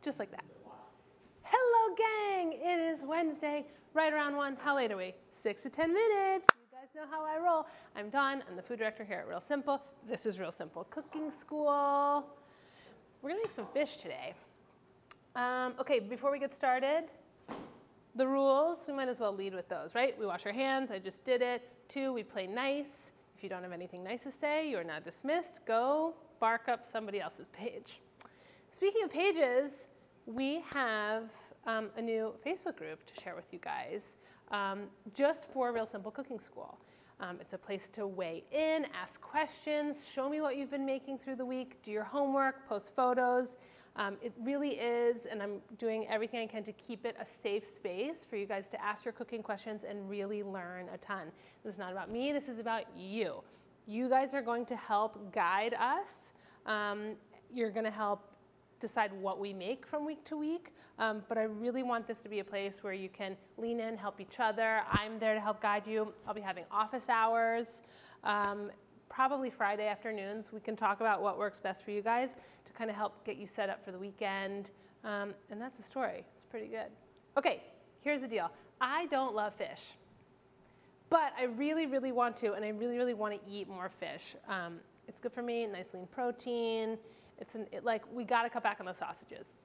just like that. Hello, gang. It is Wednesday, right around 1. How late are we? 6 to 10 minutes. You guys know how I roll. I'm Dawn. I'm the food director here at Real Simple. This is Real Simple Cooking School. We're going to make some fish today. Okay, before we get started, the rules, we might as well lead with those, right? We wash our hands. I just did it. 2, we play nice. If you don't have anything nice to say, you are now dismissed. Go bark up somebody else's page. Speaking of pages, we have a new Facebook group to share with you guys just for Real Simple Cooking School. It's a place to weigh in, ask questions, show me what you've been making through the week, do your homework, post photos. It really is, and I'm doing everything I can to keep it a safe space for you guys to ask your cooking questions and really learn a ton. This is not about me, this is about you. You guys are going to help guide us. You're going to help decide what we make from week to week, but I really want this to be a place where you can lean in, help each other. I'm there to help guide you. I'll be having office hours, probably Friday afternoons. We can talk about what works best for you guys to kind of help get you set up for the weekend, and that's the story. It's pretty good. Okay, here's the deal. I don't love fish, but I really, really want to, and I really, really want to eat more fish. It's good for me, nice lean protein. We gotta cut back on the sausages.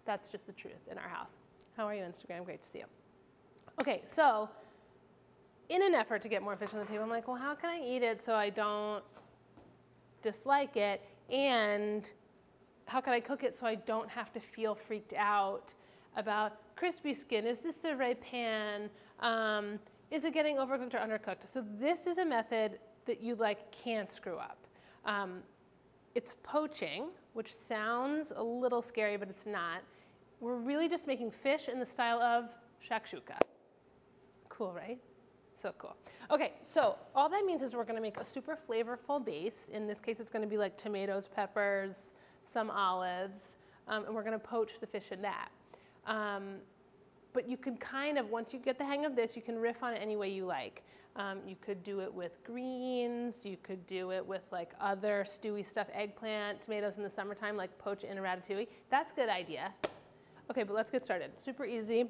That's just the truth in our house. How are you, Instagram? Great to see you. Okay, so in an effort to get more fish on the table, I'm like, well, how can I eat it so I don't dislike it? And how can I cook it so I don't have to feel freaked out about crispy skin? Is this the right pan? Is it getting overcooked or undercooked? So this is a method that you can't screw up. It's poaching, which sounds a little scary, but it's not. We're really just making fish in the style of shakshuka. Cool, right? So cool. Okay, so all that means is we're going to make a super flavorful base. In this case, it's going to be like tomatoes, peppers, some olives, and we're going to poach the fish in that. But you can kind of, once you get the hang of this, you can riff on it any way you like. You could do it with greens. You could do it with other stewy stuff, eggplant, tomatoes in the summertime, like poach in a ratatouille. That's a good idea. Okay, but let's get started. Super easy.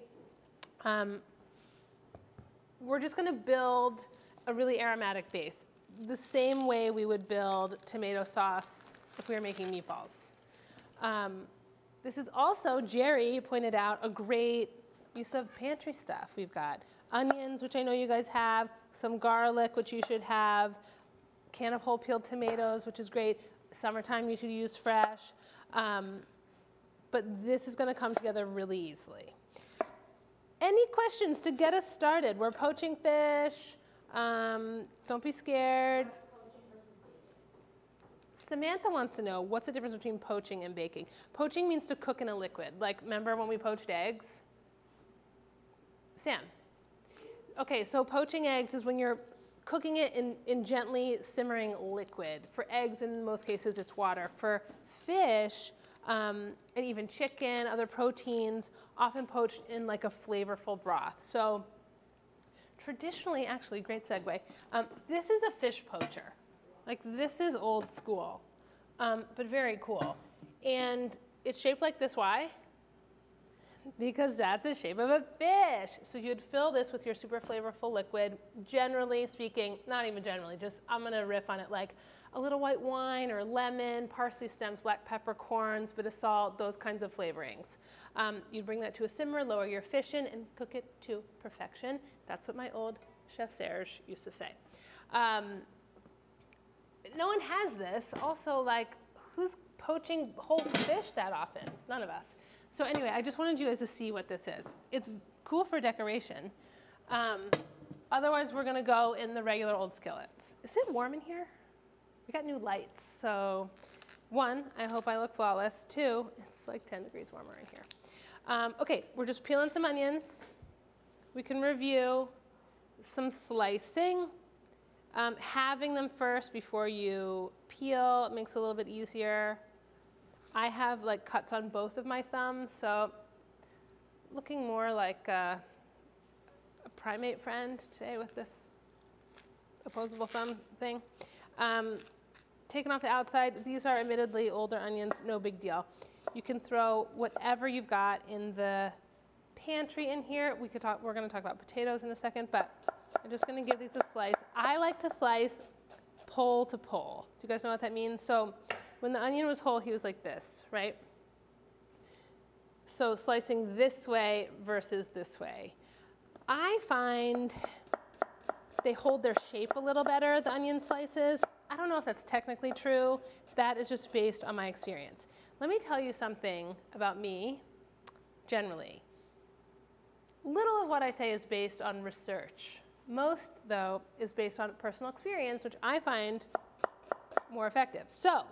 We're just going to build a really aromatic base, the same way we would build tomato sauce if we were making meatballs. This is also, Jerry pointed out, a great use of pantry stuff. We've got onions, which I know you guys have, some garlic, which you should have, a can of whole peeled tomatoes, which is great. Summertime, you could use fresh. But this is going to come together really easily. Any questions to get us started? We're poaching fish. Don't be scared. Samantha wants to know, what's the difference between poaching and baking? Poaching means to cook in a liquid. Remember when we poached eggs? Sam. Okay, so poaching eggs is when you're cooking it in gently simmering liquid. For eggs, in most cases, it's water. For fish, and even chicken, other proteins, often poached in a flavorful broth. So traditionally, actually, great segue, this is a fish poacher. This is old school, but very cool. And it's shaped like this, why? Because that's the shape of a fish. So you'd fill this with your super flavorful liquid, generally speaking, not even generally, just I'm going to riff on it like a little white wine or lemon, parsley stems, black peppercorns, bit of salt, those kinds of flavorings. You'd bring that to a simmer, lower your fish in, and cook it to perfection. That's what my old Chef Serge used to say. No one has this. Also, who's poaching whole fish that often? None of us. So anyway, I just wanted you guys to see what this is. It's cool for decoration. Otherwise, we're going to go in the regular old skillets. Is it warm in here? We got new lights. So 1, I hope I look flawless. 2, it's 10 degrees warmer in here. Okay, we're just peeling some onions. We can review some slicing. Having them first before you peel makes it a little bit easier. I have cuts on both of my thumbs, so looking more like a primate friend today with this opposable thumb thing. Taking off the outside, these are admittedly older onions, no big deal. You can throw whatever you've got in the pantry in here. We're going to talk about potatoes in a second, but I'm just going to give these a slice. I like to slice pole to pole. Do you guys know what that means? So when the onion was whole, he was like this, right? So slicing this way versus this way. I find they hold their shape a little better, the onion slices. I don't know if that's technically true. That is just based on my experience. Let me tell you something about me, generally. Little of what I say is based on research. Most, though, is based on personal experience, which I find more effective. So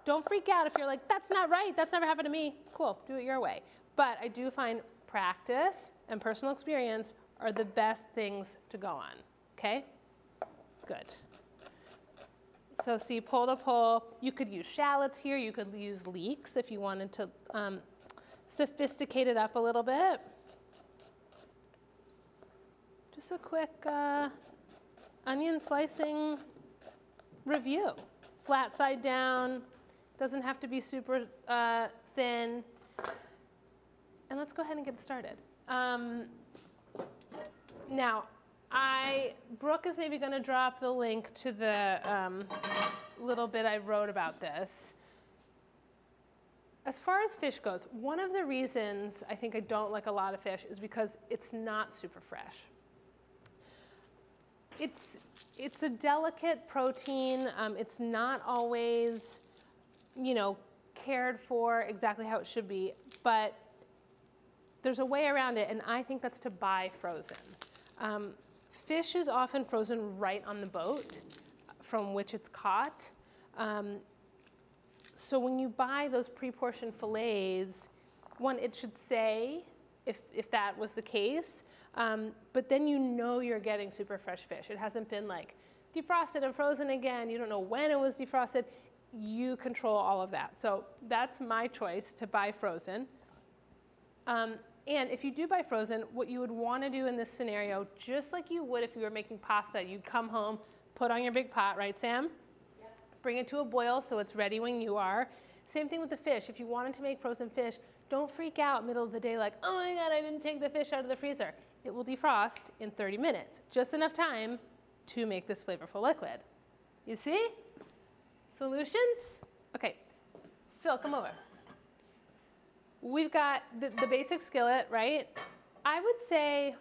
don't freak out if you're like, that's not right, that's never happened to me. Cool, do it your way. But I do find practice and personal experience are the best things to go on, okay? Good. So see, pole to pole, you could use shallots here, you could use leeks if you wanted to sophisticate it up a little bit. Just a quick onion slicing review. Flat side down, doesn't have to be super thin. And let's go ahead and get started. Now, Brooke is maybe going to drop the link to the little bit I wrote about this. As far as fish goes, one of the reasons I think I don't like a lot of fish is because it's not super fresh. It's a delicate protein. It's not always, cared for exactly how it should be, but there's a way around it, and I think that's to buy frozen. Fish is often frozen right on the boat from which it's caught. So when you buy those pre-portioned fillets, one, it should say if that was the case, but then you're getting super fresh fish. It hasn't been like defrosted and frozen again. You don't know when it was defrosted. You control all of that. So that's my choice, to buy frozen. And if you do buy frozen, what you would want to do in this scenario, just like you would if you were making pasta, you'd come home, put on your big pot, right, Sam? Yep. Bring it to a boil so it's ready when you are. Same thing with the fish. If you wanted to make frozen fish, don't freak out middle of the day like, oh my God, I didn't take the fish out of the freezer. It will defrost in 30 minutes, just enough time to make this flavorful liquid. You see? Solutions? Okay, Phil, come over. We've got the basic skillet, right? I would say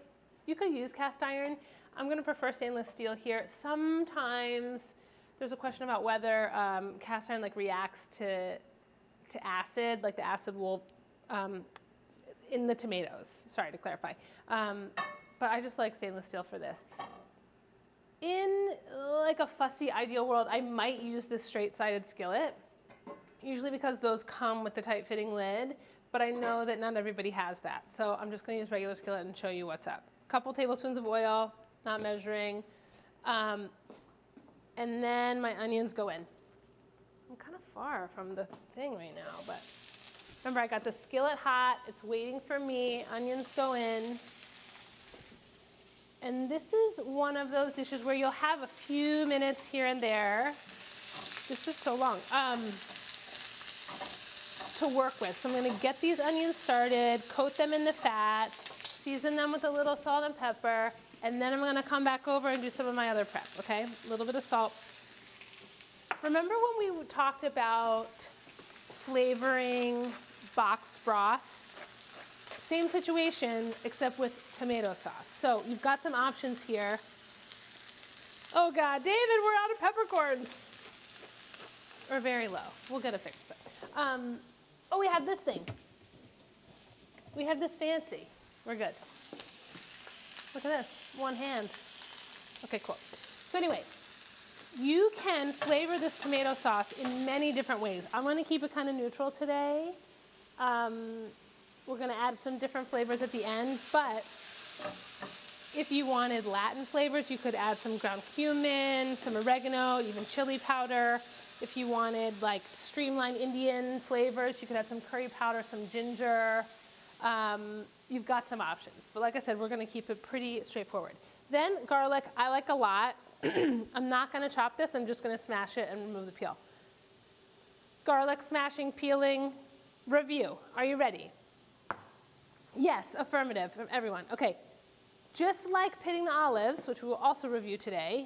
you could use cast iron. I'm going to prefer stainless steel here. Sometimes there's a question about whether cast iron reacts to acid, like the acid will in the tomatoes. Sorry to clarify, but I just like stainless steel for this. In a fussy ideal world, I might use this straight-sided skillet, usually because those come with the tight-fitting lid. But I know that not everybody has that. So I'm just going to use regular skillet and show you what's up. A couple tablespoons of oil, not measuring. And then my onions go in. I'm kind of far from the thing right now, but remember, I got the skillet hot. It's waiting for me. Onions go in. And this is one of those dishes where you'll have a few minutes here and there. This is so long. To work with. So I'm going to get these onions started, coat them in the fat, season them with a little salt and pepper, and then I'm going to come back over and do some of my other prep, okay? A little bit of salt. Remember when we talked about flavoring box broth? Same situation, except with tomato sauce. So you've got some options here. Oh God, David, we're out of peppercorns. Or very low. We'll get it fixed. Oh, we have this thing. We have this fancy. We're good. Look at this, one hand. Okay, cool. So anyway, you can flavor this tomato sauce in many different ways. I'm going to keep it kind of neutral today. We're going to add some different flavors at the end, but if you wanted Latin flavors, you could add some ground cumin, some oregano, even chili powder. If you wanted streamlined Indian flavors, you could add some curry powder, some ginger. You've got some options. But like I said, we're going to keep it pretty straightforward. Then garlic, I like a lot. I'm not going to chop this. I'm just going to smash it and remove the peel. Garlic smashing, peeling, Review. Are you ready? Yes, affirmative from everyone. Okay. Just like pitting the olives, which we will also review today,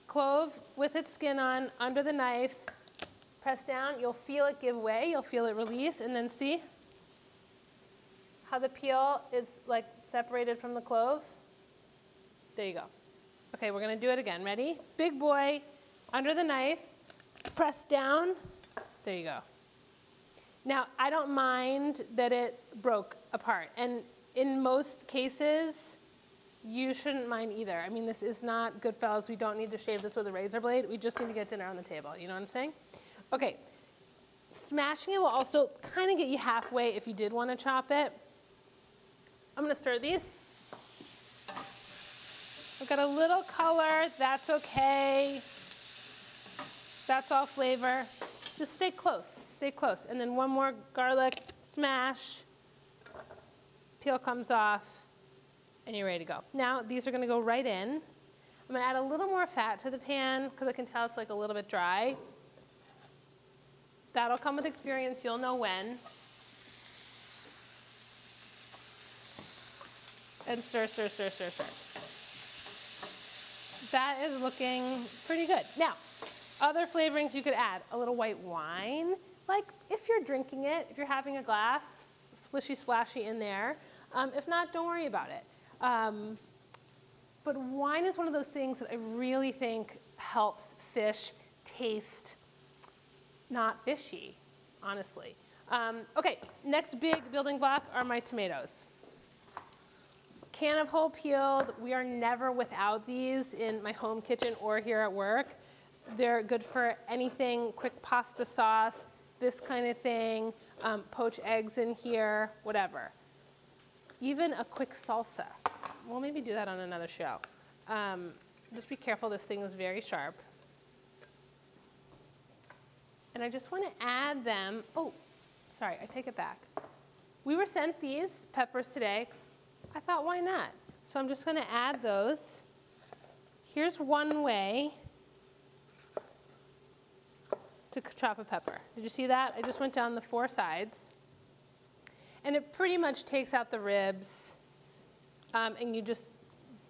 clove with its skin on, under the knife, press down. You'll feel it give way. You'll feel it release. And then see how the peel is like separated from the clove? There you go. Okay, we're going to do it again. Ready? Big boy, under the knife, press down. There you go. Now, I don't mind that it broke apart. And in most cases, you shouldn't mind either. I mean, this is not Goodfellas. We don't need to shave this with a razor blade. We just need to get dinner on the table. You know what I'm saying? Okay. Smashing it will also kind of get you halfway if you did want to chop it. I'm going to stir these. I've got a little color. That's okay. That's all flavor. Just stay close. Stay close. And then one more garlic smash. Peel comes off. And you're ready to go. Now, these are going to go right in. I'm going to add a little more fat to the pan because I can tell it's like a little bit dry. That'll come with experience. You'll know when. And stir, stir, stir, stir, stir. That is looking pretty good. Now, other flavorings you could add. A little white wine. Like if you're drinking it, if you're having a glass, splishy splashy in there. If not, don't worry about it. But wine is one of those things that I really think helps fish taste not fishy, honestly. Okay, next big building block are my tomatoes. Can of whole peeled. We are never without these in my home kitchen or here at work. They're good for anything, quick pasta sauce, this kind of thing, poach eggs in here, whatever. Even a quick salsa. We'll maybe do that on another show. Just be careful, this thing is very sharp. And I just want to add them. Oh, sorry, I take it back. We were sent these peppers today. I thought, why not? So I'm just going to add those. Here's one way to chop a pepper. Did you see that? I just went down the 4 sides. And it pretty much takes out the ribs. And you just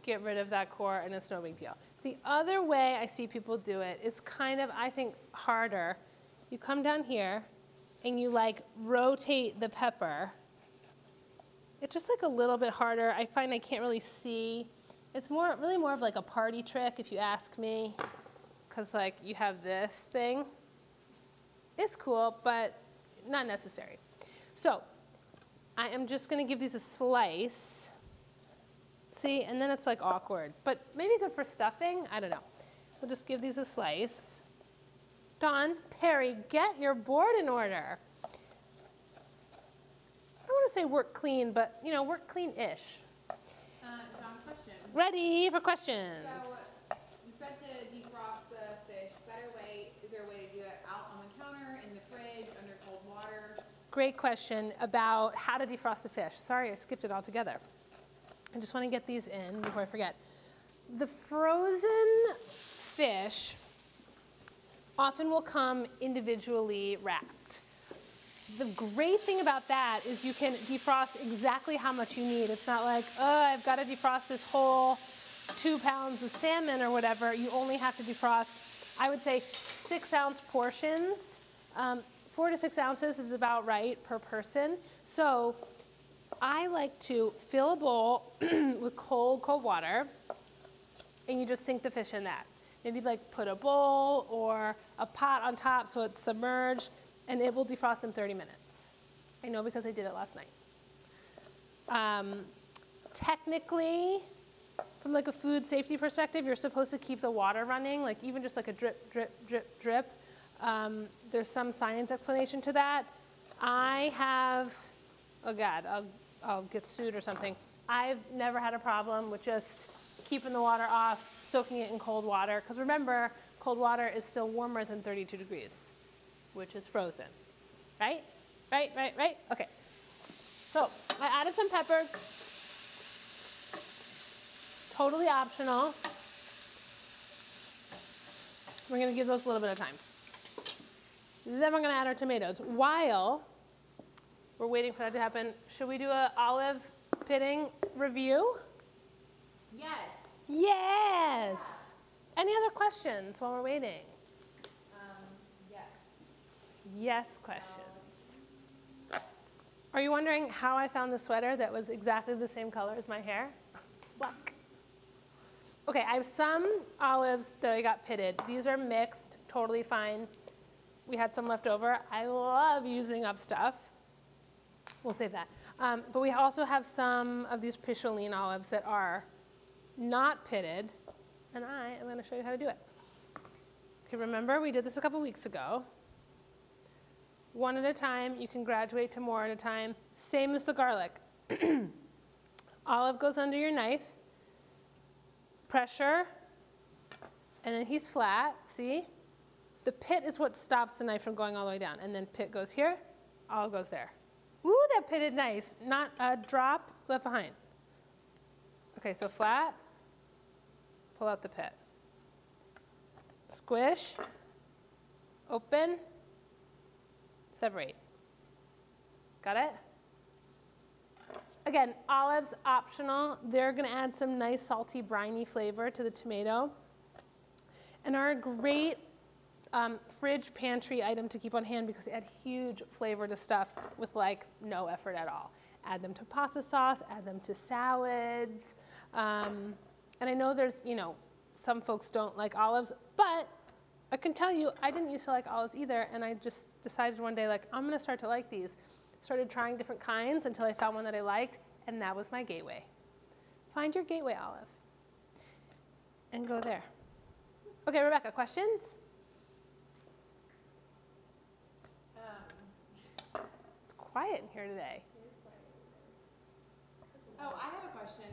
get rid of that core, and it's no big deal. The other way I see people do it is kind of, I think, harder. You come down here, and you like rotate the pepper. It's just like a little bit harder. I find I can't really see. It's really more of like a party trick, if you ask me, because like you have this thing. It's cool, but not necessary. So I am just going to give these a slice. See, and then it's like awkward, but maybe good for stuffing. I don't know. We'll just give these a slice. Dawn, Perry, get your board in order. I don't want to say work clean, but you know, work clean-ish. Dawn, question. Ready for questions. So you said to defrost the fish. Better way? Is there a way to do it out on the counter, in the fridge, under cold water? Great question about how to defrost the fish. Sorry, I skipped it altogether. I just want to get these in before I forget. The frozen fish often will come individually wrapped. The great thing about that is you can defrost exactly how much you need. It's not like, oh, I've got to defrost this whole 2 pounds of salmon or whatever. You only have to defrost, I would say, 6-ounce portions. 4 to 6 ounces is about right per person. So I like to fill a bowl with cold water, and you just sink the fish in that. Maybe like put a bowl or a pot on top so it's submerged, and it will defrost in 30 minutes. I know because I did it last night. Technically, from like a food safety perspective, you're supposed to keep the water running, like even just like a drip, drip, drip, drip. There's some science explanation to that. I have, oh God, I'll get sued or something. I've never had a problem with just keeping the water off, soaking it in cold water. Because remember, cold water is still warmer than 32 degrees, which is frozen. Right? Right, right, right? Okay. So I added some peppers. Totally optional. We're going to give those a little bit of time. Then we're gonna add our tomatoes. While we're waiting for that to happen, should we do an olive pitting review? Yes. Yes. Any other questions while we're waiting? Yes. Yes questions. Are you wondering how I found the sweater that was exactly the same color as my hair? Luck. Okay, I have some olives that I got pitted. These are mixed, totally fine. We had some left over. I love using up stuff. We'll save that. But we also have some of these Picholine olives that are not pitted, and I am going to show you how to do it. Okay, remember we did this a couple weeks ago. One at a time, you can graduate to more at a time. Same as the garlic. Olive goes under your knife, pressure, and then he's flat, see? The pit is what stops the knife from going all the way down, and then pit goes here, olive goes there. Ooh, that pitted nice. Not a drop left behind. Okay, so flat, pull out the pit. Squish, open, separate. Got it? Again, olives optional. They're gonna add some nice salty, briny flavor to the tomato and are a great fridge pantry item to keep on hand because they add huge flavor to stuff with like no effort at all. Add them to pasta sauce, add them to salads. And I know there's, some folks don't like olives, but I can tell you, I didn't used to like olives either, and I just decided one day, like, I'm gonna start to like these. Started trying different kinds until I found one that I liked, and that was my gateway. Find your gateway olive and go there. Okay, Rebecca, questions? It's quiet in here today. Oh, I have a question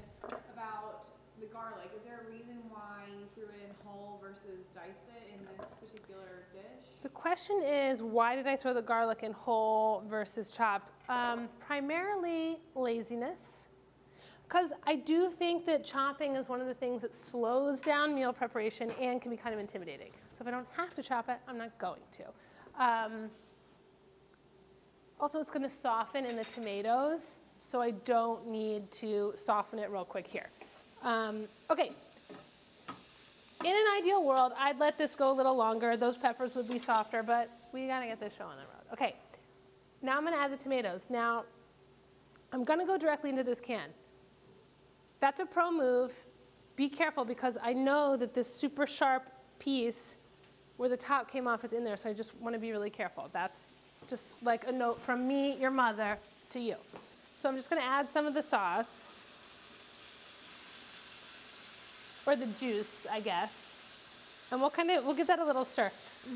about the garlic. Is there a reason why you threw it in whole versus diced it in this particular dish? The question is, why did I throw the garlic in whole versus chopped? Primarily laziness. Because I do think that chopping is one of the things that slows down meal preparation and can be kind of intimidating. So if I don't have to chop it, I'm not going to. Also, it's going to soften in the tomatoes, so I don't need to soften it real quick here. Okay. In an ideal world, I'd let this go a little longer. Those peppers would be softer, but we got to get this show on the road. Okay. Now I'm going to add the tomatoes. Now, I'm going to go directly into this can. That's a pro move. Be careful because I know that this super sharp piece where the top came off is in there, so I just want to be really careful. That's just like a note from me, your mother, to you. So I'm just going to add some of the sauce, or the juice, I guess, and we'll give that a little stir.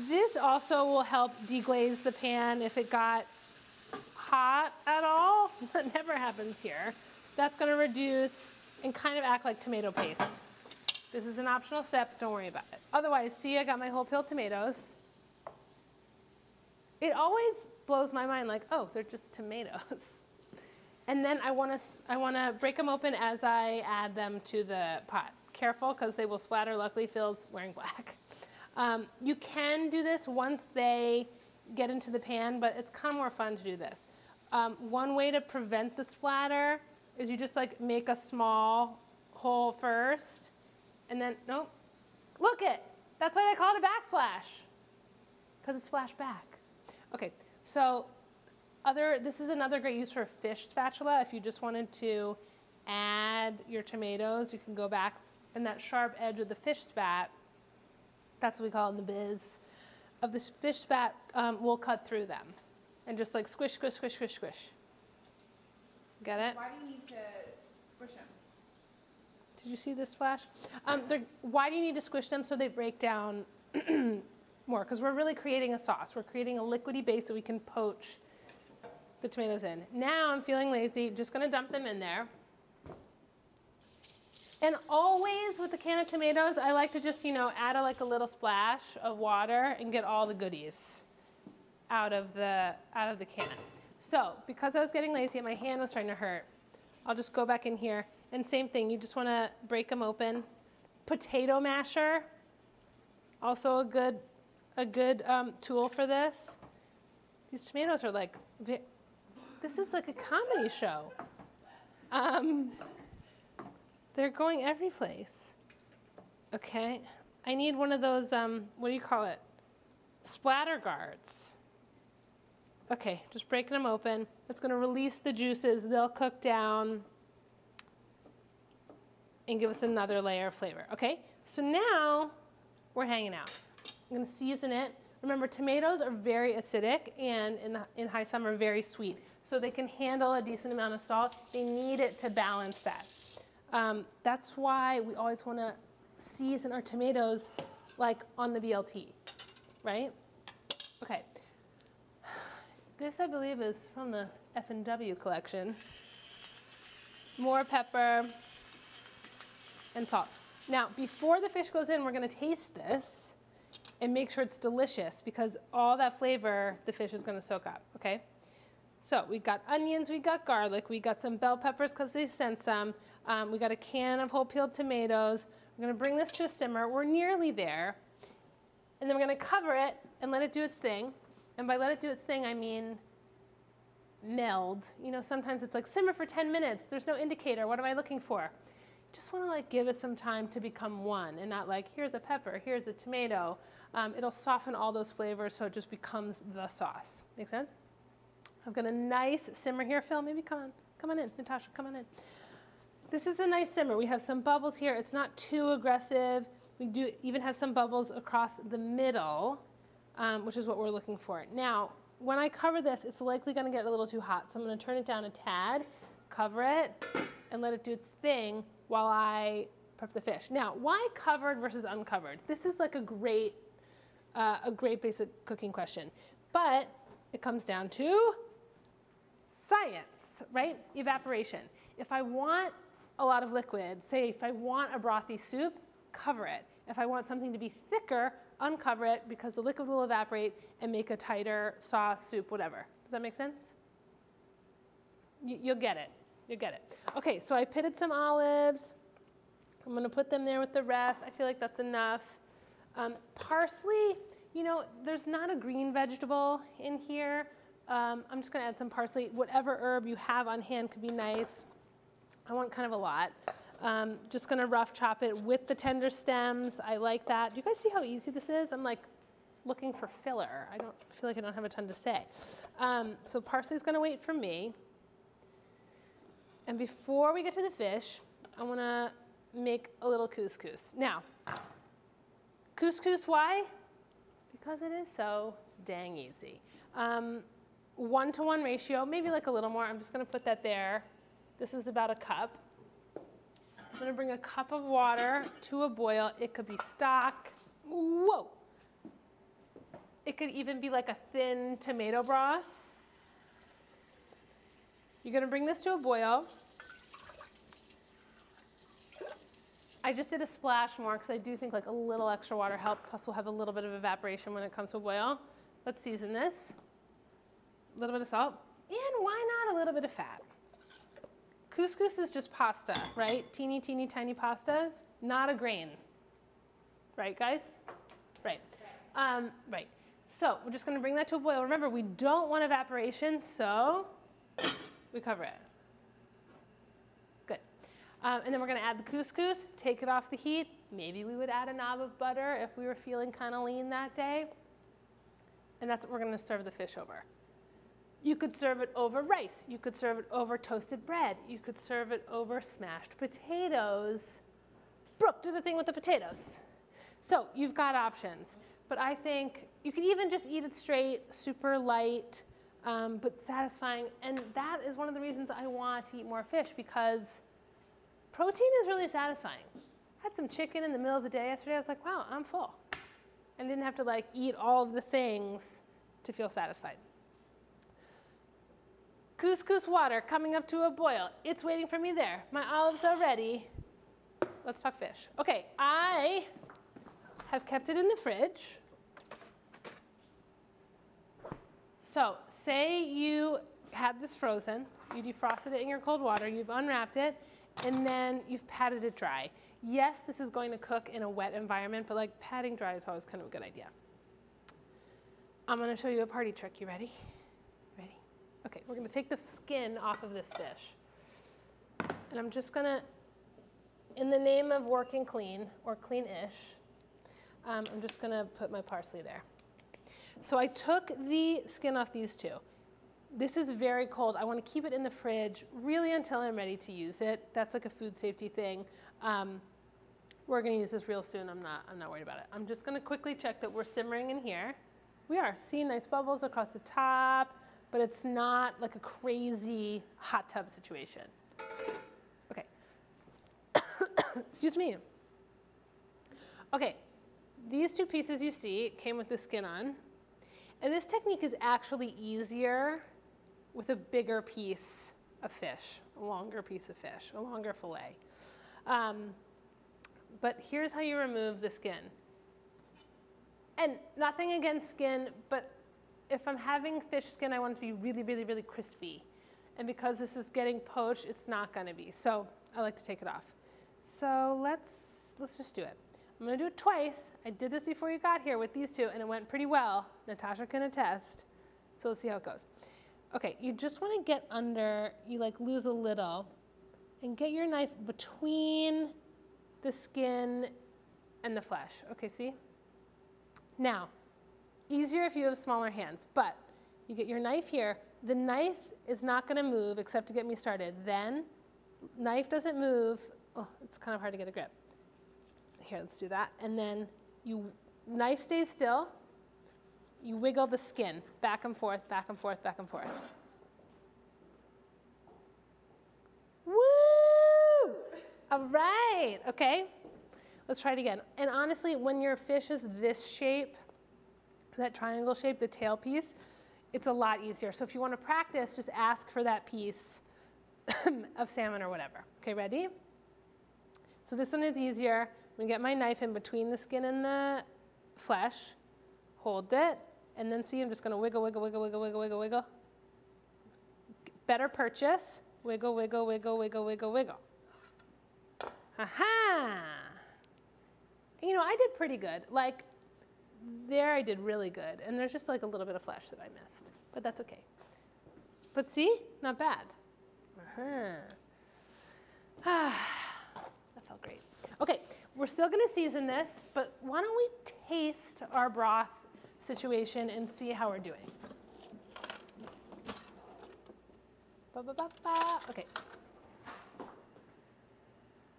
This also will help deglaze the pan if it got hot at all. That never happens here. That's going to reduce and kind of act like tomato paste. This is an optional step, don't worry about it. Otherwise, see, I got my whole peeled tomatoes. It always blows my mind like, oh, they're just tomatoes. And then I want to break them open as I add them to the pot. Careful, because they will splatter. Luckily, Phil's wearing black. You can do this once they get into the pan, but it's kind of more fun to do this. One way to prevent the splatter is you just like make a small hole first, and then, nope, look it. That's why they call it a backsplash, because it splashed back. Okay, so this is another great use for a fish spatula. If you just wanted to add your tomatoes, you can go back, and that sharp edge of the fish spat, that's what we call it in the biz, of the fish spat will cut through them. And just like squish, squish, squish, squish, squish. Get it? Why do you need to squish them? Did you see this splash? Why do you need to squish them? So they break down more, because we're really creating a sauce. We're creating a liquidy base that we can poach the tomatoes in. Now I'm feeling lazy, just gonna dump them in there. And always with the can of tomatoes, I like to just, add a little splash of water and get all the goodies out of the can. So because I was getting lazy and my hand was starting to hurt, I'll just go back in here. And same thing, you just want to break them open. Potato masher, also a good tool for this. These tomatoes are like, this is like a comedy show. They're going every place. Okay, I need one of those, what do you call it? Splatter guards. Okay, just breaking them open. It's gonna release the juices. They'll cook down and give us another layer of flavor. Okay, so now we're hanging out. I'm gonna season it. Remember, tomatoes are very acidic and in high summer very sweet. So they can handle a decent amount of salt. They need it to balance that. That's why we always wanna season our tomatoes like on the BLT, right? Okay. This, I believe, is from the F&W collection. More pepper and salt. Now, before the fish goes in, we're gonna taste this and make sure it's delicious because all that flavor the fish is gonna soak up, okay? So we got onions, we got garlic, we got some bell peppers because they sent some. We got a can of whole peeled tomatoes. We're gonna bring this to a simmer. We're nearly there. And then we're gonna cover it and let it do its thing. And by let it do its thing, I mean meld. You know, sometimes it's like simmer for 10 minutes. There's no indicator. What am I looking for? Just want to like give it some time to become one and not like, here's a pepper, here's a tomato. It'll soften all those flavors so it just becomes the sauce. Make sense? I've got a nice simmer here. Phil, maybe come on in. Natasha, come on in. This is a nice simmer. We have some bubbles here. It's not too aggressive. We do even have some bubbles across the middle. Which is what we're looking for. Now, when I cover this, it's likely gonna get a little too hot. So I'm gonna turn it down a tad, cover it, and let it do its thing while I prep the fish. Now, why covered versus uncovered? This is like a great basic cooking question. But it comes down to science, right? Evaporation. If I want a lot of liquid, say if I want a brothy soup, cover it. If I want something to be thicker, uncover it because the liquid will evaporate and make a tighter sauce, soup, whatever. Does that make sense? You'll get it. You'll get it. Okay, so I pitted some olives. I'm gonna put them there with the rest. I feel like that's enough. Parsley, you know, there's not a green vegetable in here. I'm just gonna add some parsley. Whatever herb you have on hand could be nice. I want kind of a lot. Just gonna rough chop it with the tender stems. I like that. Do you guys see how easy this is? I'm like looking for filler. I don't feel like I don't have a ton to say. So parsley's gonna wait for me. And before we get to the fish, I wanna make a little couscous. Now, couscous, why? Because it is so dang easy. 1-to-1 ratio, maybe like a little more. I'm just gonna put that there. This is about a cup. I'm gonna bring a cup of water to a boil. It could be stock. Whoa. It could even be like a thin tomato broth. You're gonna bring this to a boil. I just did a splash more because I do think like a little extra water helps. Plus we'll have a little bit of evaporation when it comes to a boil. Let's season this. A little bit of salt. And why not a little bit of fat? Couscous is just pasta, right? Teeny, teeny, tiny pastas, not a grain. Right, guys? Right. Right. So we're just gonna bring that to a boil. Remember, we don't want evaporation, so we cover it. Good. And then we're gonna add the couscous, take it off the heat. Maybe we would add a knob of butter if we were feeling kind of lean that day. And that's what we're gonna serve the fish over. You could serve it over rice. You could serve it over toasted bread. You could serve it over smashed potatoes. Brooke, do the thing with the potatoes. So you've got options. But I think you could even just eat it straight, super light, but satisfying. And that is one of the reasons I want to eat more fish because protein is really satisfying. I had some chicken in the middle of the day yesterday. I was like, wow, I'm full. I didn't have to like eat all of the things to feel satisfied. Couscous water coming up to a boil. It's waiting for me there. My olives are ready. Let's talk fish. Okay, I have kept it in the fridge. So say you had this frozen, you defrosted it in your cold water, you've unwrapped it, and then you've patted it dry. Yes, this is going to cook in a wet environment, but like patting dry is always kind of a good idea. I'm gonna show you a party trick. You ready? Okay, we're gonna take the skin off of this fish. And I'm just gonna, in the name of working clean, or clean-ish, I'm just gonna put my parsley there. So I took the skin off these two. This is very cold. I wanna keep it in the fridge really until I'm ready to use it. That's like a food safety thing. We're gonna use this real soon. I'm not worried about it. I'm just gonna quickly check that we're simmering in here. We are. See, nice bubbles across the top, but it's not like a crazy hot tub situation. Okay. Excuse me. Okay, these two pieces you see came with the skin on. And this technique is actually easier with a bigger piece of fish, a longer piece of fish, a longer fillet. But here's how you remove the skin. And nothing against skin, but if I'm having fish skin, I want it to be really, really, really crispy. And because this is getting poached, it's not gonna be. So I like to take it off. So let's just do it. I'm gonna do it twice. I did this before you got here with these two, and it went pretty well. Natasha can attest. So let's see how it goes. Okay, you just wanna get under, you like lose a little, and get your knife between the skin and the flesh. Okay, see? Now, easier if you have smaller hands, but you get your knife here. The knife is not gonna move except to get me started. Then, knife doesn't move. Oh, it's kind of hard to get a grip. Here, let's do that. And then knife stays still. You wiggle the skin back and forth, back and forth, back and forth. Woo! All right, okay. Let's try it again. And honestly, when your fish is this shape, that triangle shape, the tail piece, it's a lot easier. So if you want to practice, just ask for that piece of salmon or whatever. Okay, ready? So this one is easier. I'm gonna get my knife in between the skin and the flesh, hold it, and then see, I'm just gonna wiggle, wiggle, wiggle, wiggle, wiggle, wiggle, wiggle. Better purchase. Wiggle, wiggle, wiggle, wiggle, wiggle, wiggle. Aha! You know, I did pretty good. Like, there I did really good. And there's just like a little bit of flesh that I missed. But that's okay. But see? Not bad. That felt great. Okay, we're still gonna season this, but why don't we taste our broth situation and see how we're doing? Okay.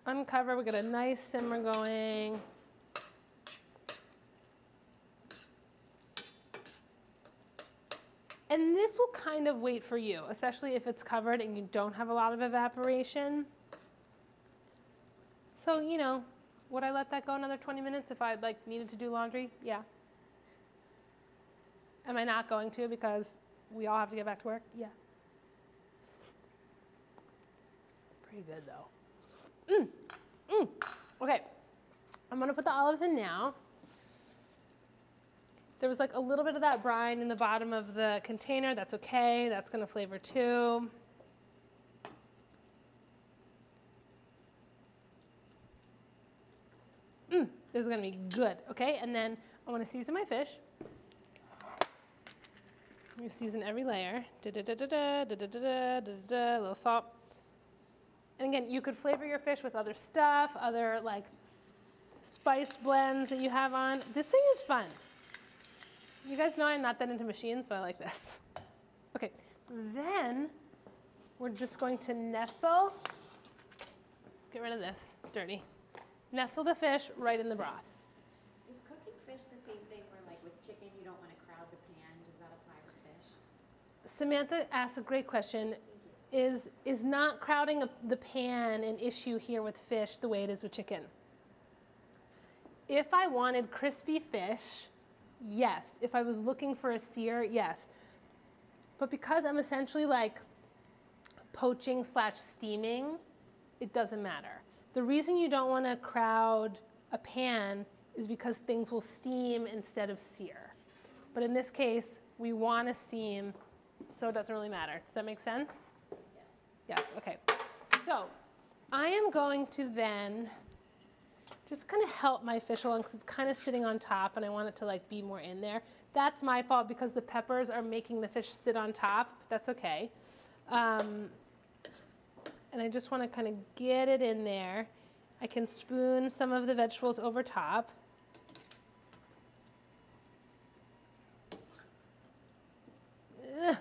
Uncover, we got a nice simmer going. And this will kind of wait for you, especially if it's covered and you don't have a lot of evaporation. So, you know, would I let that go another 20 minutes if I needed to do laundry? Yeah. Am I not going to because we all have to get back to work? Yeah. It's pretty good though. Okay, I'm gonna put the olives in now. There was like a little bit of that brine in the bottom of the container. That's okay, that's gonna flavor too. This is gonna be good, okay? And then I wanna season my fish. I'm gonna season every layer. A little salt. And again, you could flavor your fish with other stuff, other like spice blends that you have on. This thing is fun. You guys know I'm not that into machines, but I like this. Okay, then we're just going to nestle. Let's get rid of this, dirty. Nestle the fish right in the broth. Is cooking fish the same thing where like with chicken you don't want to crowd the pan? Does that apply with fish? Samantha asked a great question. Is not crowding the pan an issue here with fish the way it is with chicken? If I wanted crispy fish, yes. If I was looking for a sear, yes. But because I'm essentially like poaching / steaming, it doesn't matter. The reason you don't want to crowd a pan is because things will steam instead of sear. But in this case, we want to steam, so it doesn't really matter. Does that make sense? Yes, okay. So I am going to then just kind of help my fish along because it's kind of sitting on top and I want it to like be more in there. That's my fault because the peppers are making the fish sit on top, but that's okay. And I just want to kind of get it in there. I can spoon some of the vegetables over top. Ugh.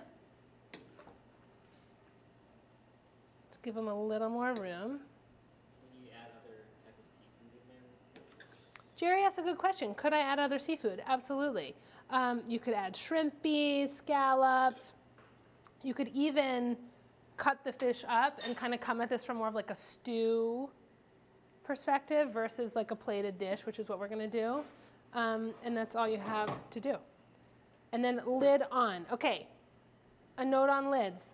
Just give them a little more room. Can you add other type of seafood in there? Jerry asked a good question. Could I add other seafood? Absolutely. You could add shrimpy, scallops. You could even cut the fish up and kind of come at this from more of like a stew perspective versus like a plated dish, which is what we're going to do. And that's all you have to do. And then lid on. Okay, a note on lids.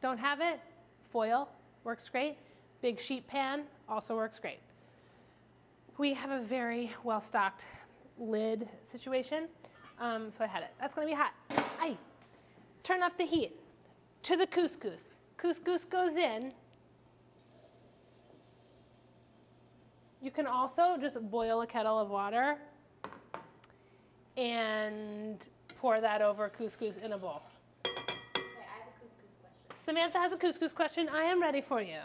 Don't have it? Foil works great. Big sheet pan also works great. We have a very well-stocked lid situation, so I had it. That's going to be hot. Aye. Turn off the heat. To the couscous. Couscous goes in. You can also just boil a kettle of water and pour that over couscous in a bowl. Okay, I have a couscous question. Samantha has a couscous question. I am ready for you.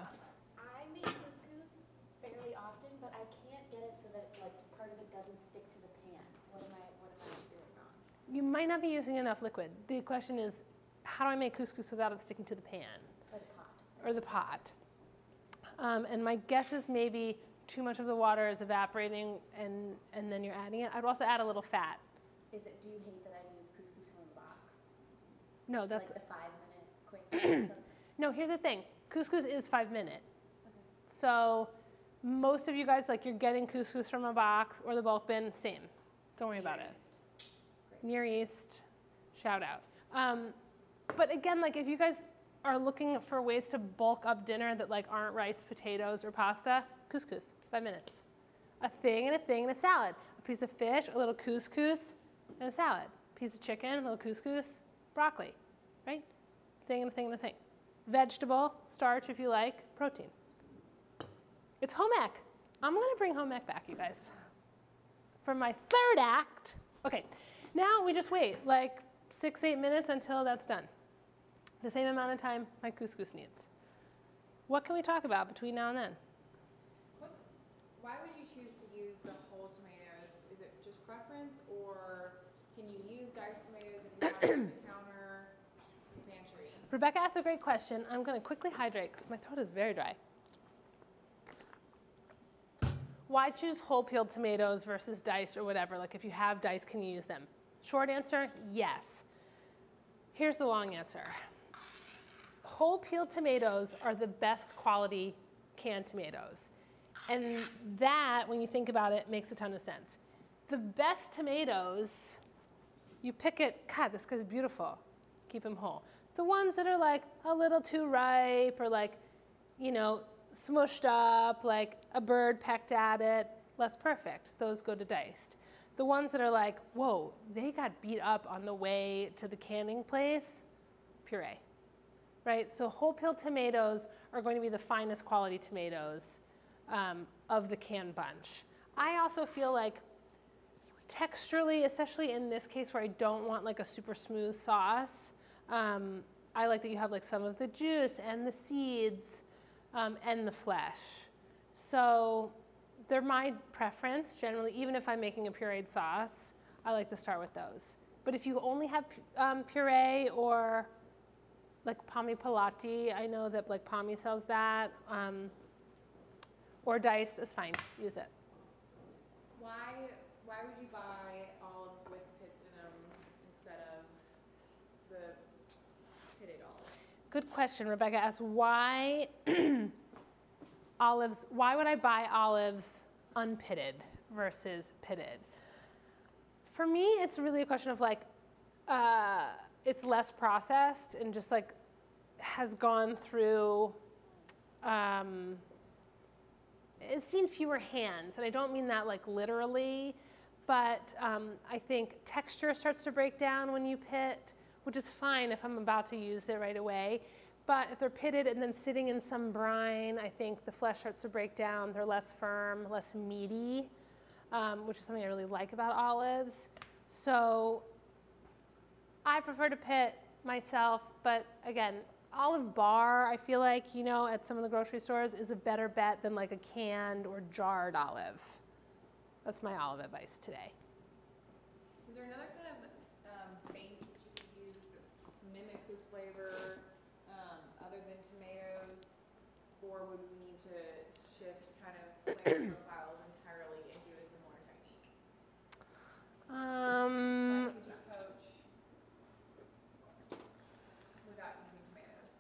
I make couscous fairly often, but I can't get it so that like part of it doesn't stick to the pan. What am I doing wrong? You might not be using enough liquid. The question is, how do I make couscous without it sticking to the pan? Or the pot. Or the pot. And my guess is maybe too much of the water is evaporating and then you're adding it. I'd also add a little fat. Do you hate that I use couscous from the box? No, that's... Like the 5-minute quick cook? No, here's the thing. Couscous is 5 minute. Okay. So most of you guys, like you're getting couscous from a box or the bulk bin, same. Don't worry about it. Near East, shout out. But again, like if you guys are looking for ways to bulk up dinner that like aren't rice, potatoes, or pasta, couscous, 5 minutes. A thing and a thing and a salad. A piece of fish, a little couscous, and a salad. Piece of chicken, a little couscous, broccoli, right? Thing and a thing and a thing. Vegetable, starch if you like, protein. It's home ec. I'm going to bring home ec back, you guys. For my third act, okay, now we just wait like 6-8 minutes until that's done. The same amount of time my couscous needs. What can we talk about between now and then? Why would you choose to use the whole tomatoes? Is it just preference, or can you use diced tomatoes if you have them on the counter, pantry? Rebecca asked a great question. I'm going to quickly hydrate because my throat is very dry. Why choose whole peeled tomatoes versus diced or whatever? Like if you have diced, can you use them? Short answer, yes. Here's the long answer. Whole peeled tomatoes are the best quality canned tomatoes. And that, when you think about it, makes a ton of sense. The best tomatoes, you pick it, God, this guy's beautiful. Keep them whole. The ones that are like a little too ripe or like, you know, smushed up, like a bird pecked at it, less perfect. Those go to diced. The ones that are like, whoa, they got beat up on the way to the canning place, puree, right? So whole peeled tomatoes are going to be the finest quality tomatoes of the canned bunch. I also feel like texturally, especially in this case where I don't want like a super smooth sauce, I like that you have like some of the juice and the seeds and the flesh. So they're my preference generally. Even if I'm making a pureed sauce, I like to start with those. But if you only have puree or like Pommi Pilati, I know that like Pommi sells that, or diced is fine, use it. Why would you buy olives with pits in them instead of the pitted olives? Good question. Rebecca asked, why olives, why would I buy olives unpitted versus pitted? For me, it's really a question of like, it's less processed and just like has gone through, it's seen fewer hands. And I don't mean that like literally, but I think texture starts to break down when you pit, which is fine if I'm about to use it right away. But if they're pitted and then sitting in some brine, I think the flesh starts to break down. They're less firm, less meaty, which is something I really like about olives. So I prefer to pit myself, but again, olive bar, I feel like, you know, at some of the grocery stores is a better bet than like a canned or jarred olive. That's my olive advice today. Is there another kind of base that you could use that mimics this flavor other than tomatoes, or would we need to shift kind of flavor profiles entirely and do a similar technique? Like, could you poach without using tomatoes?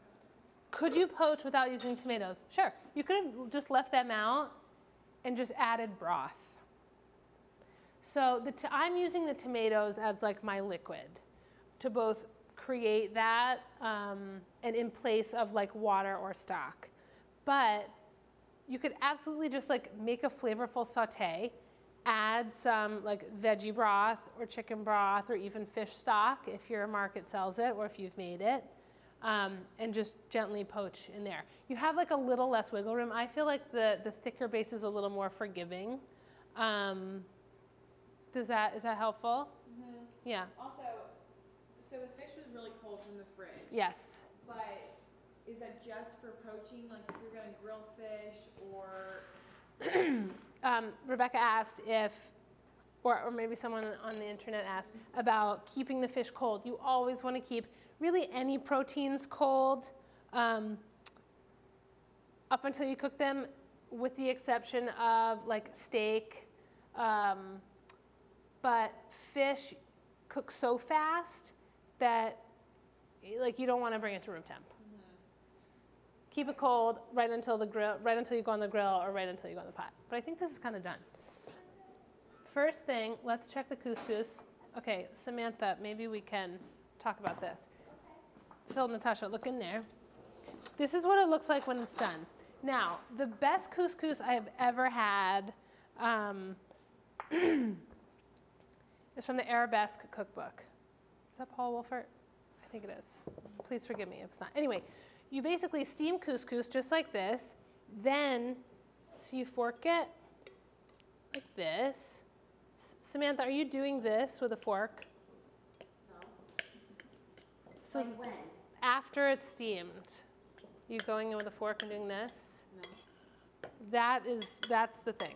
Could you poach without using tomatoes? Sure. You could have just left them out and just added broth. So I'm using the tomatoes as like my liquid to both create that and in place of like water or stock. But you could absolutely just like make a flavorful saute, add some like veggie broth or chicken broth or even fish stock if your market sells it or if you've made it, and just gently poach in there. You have like a little less wiggle room. I feel like the thicker base is a little more forgiving. Is that helpful? Mm-hmm. Yeah. Also, so the fish was really cold from the fridge. Yes. But is that just for poaching? Like if you're going to grill fish or? Rebecca asked if, or maybe someone on the internet asked about keeping the fish cold. You always want to keep really any proteins cold up until you cook them, with the exception of like steak. But fish cook so fast that like you don't want to bring it to room temp. Mm-hmm. Keep it cold right until the grill, right until you go on the grill, or right until you go in the pot. But I think this is kind of done. First thing, let's check the couscous. Okay, Samantha, maybe we can talk about this. Phil, Natasha, look in there. This is what it looks like when it's done. Now, the best couscous I have ever had is from the Arabesque cookbook. Is that Paul Wolfert? I think it is. Please forgive me if it's not. Anyway, you basically steam couscous just like this. Then, so you fork it like this. Samantha, are you doing this with a fork? No. So Like when? after it's steamed, you going in with a fork and doing this? No. That's the thing.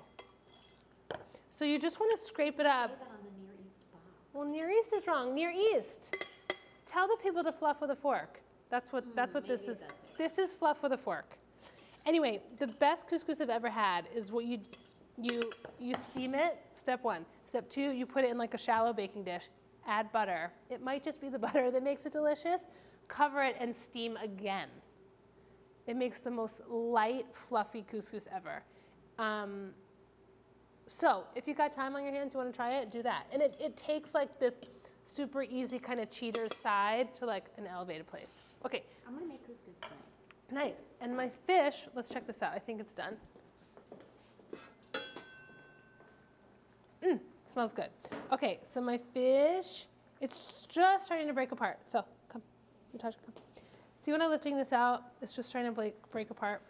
So you just want to scrape it up. Say that on the Near East box. Well, Near East is wrong. Near East. Tell the people to fluff with a fork. That's what this is. This is fluff with a fork. Anyway, the best couscous I've ever had is what you steam it, step one. Step two, you put it in like a shallow baking dish. Add butter. It might just be the butter that makes it delicious. Cover it and steam again. It makes the most light, fluffy couscous ever. So if you've got time on your hands, you want to try it, do that. And it takes like this super easy kind of cheater's side to like an elevated place. Okay. I'm going to make couscous tonight. Nice. And my fish, let's check this out. I think it's done. Smells good. Okay, so my fish, it's just starting to break apart. Phil, come. Natasha, come. See when I'm lifting this out, it's just starting to break apart.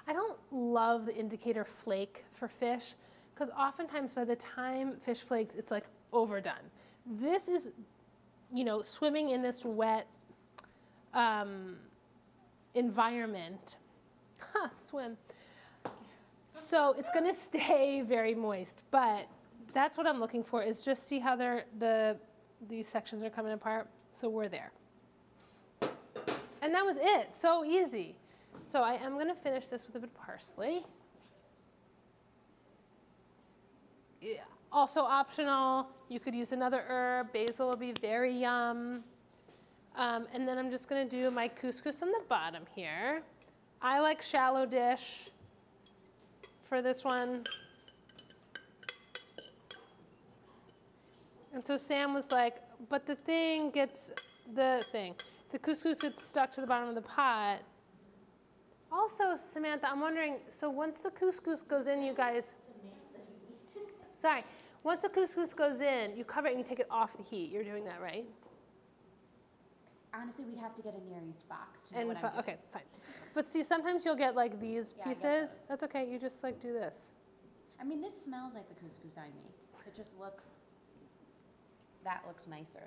I don't love the indicator flake for fish because oftentimes by the time fish flakes, it's like overdone. This is, you know, swimming in this wet environment. Swim. So it's going to stay very moist, but that's what I'm looking for is just see how these sections are coming apart. So we're there. And that was it. So easy. So I am going to finish this with a bit of parsley. Yeah. Also optional, you could use another herb. Basil would be very yum. And then I'm just going to do my couscous on the bottom here. I like shallow dish for this one. And so Sam was like, but the couscous gets stuck to the bottom of the pot. Also, Samantha, I'm wondering, so once the couscous goes in, you guys, sorry, once the couscous goes in, you cover it and you take it off the heat. You're doing that, right? Honestly, we'd have to get a Near East box to know what I'm doing. Okay, fine. But see, sometimes you'll get like these Yeah, I get pieces. those. That's okay, you just like do this. I mean, this smells like the couscous I make. It just looks that looks nicer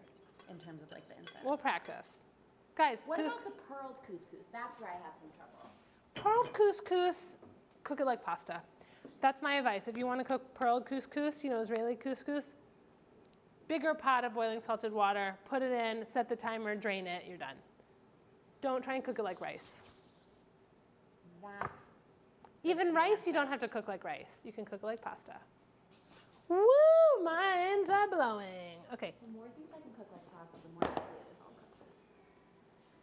in terms of like the inside. We'll practice. Guys, What about the pearled couscous? That's where I have some trouble. pearled couscous, cook it like pasta. That's my advice. If you want to cook pearled couscous, you know, Israeli couscous, bigger pot of boiling salted water, put it in, set the timer, drain it, you're done. Don't try and cook it like rice. That's Even rice, you don't have to cook like rice. You can cook it like pasta. Woo, minds are blowing. Okay, The more things I can cook like pasta, the more likely it is I'll cook them.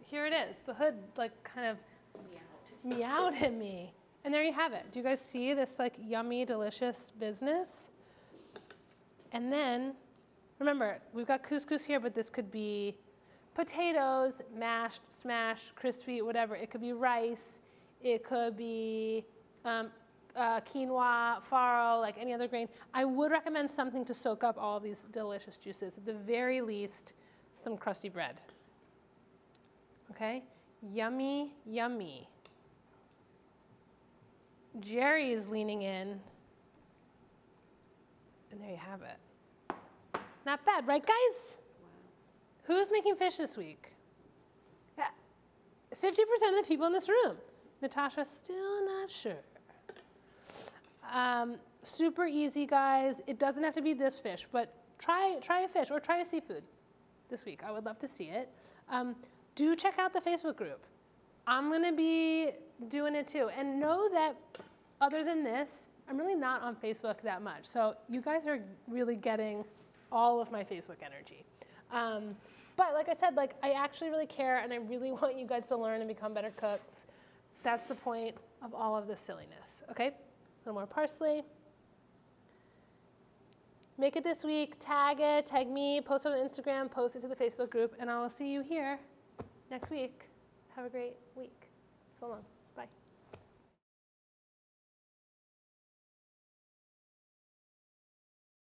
here it is. The hood like kind of Meow. meowed at me. And there you have it. Do you guys see this like yummy, delicious business? And then, remember, we've got couscous here, but this could be potatoes, mashed, smashed, crispy, whatever. It could be rice. It could be quinoa, farro, like any other grain. I would recommend something to soak up all of these delicious juices. At the very least, some crusty bread. Okay? Yummy, yummy. Jerry is leaning in. And there you have it. Not bad, right, guys? Who's making fish this week? 50% of the people in this room. Natasha, still not sure. Super easy, guys. It doesn't have to be this fish, but try a fish or try a seafood this week. I would love to see it. Do check out the Facebook group. I'm going to be doing it too. And know that other than this, I'm really not on Facebook that much. So you guys are really getting all of my Facebook energy. But like I said, like I actually really care and I really want you guys to learn and become better cooks. That's the point of all of this silliness, okay? A little more parsley. Make it this week, tag it, tag me, post it on Instagram, post it to the Facebook group, and I will see you here next week. Have a great week. So long. Bye.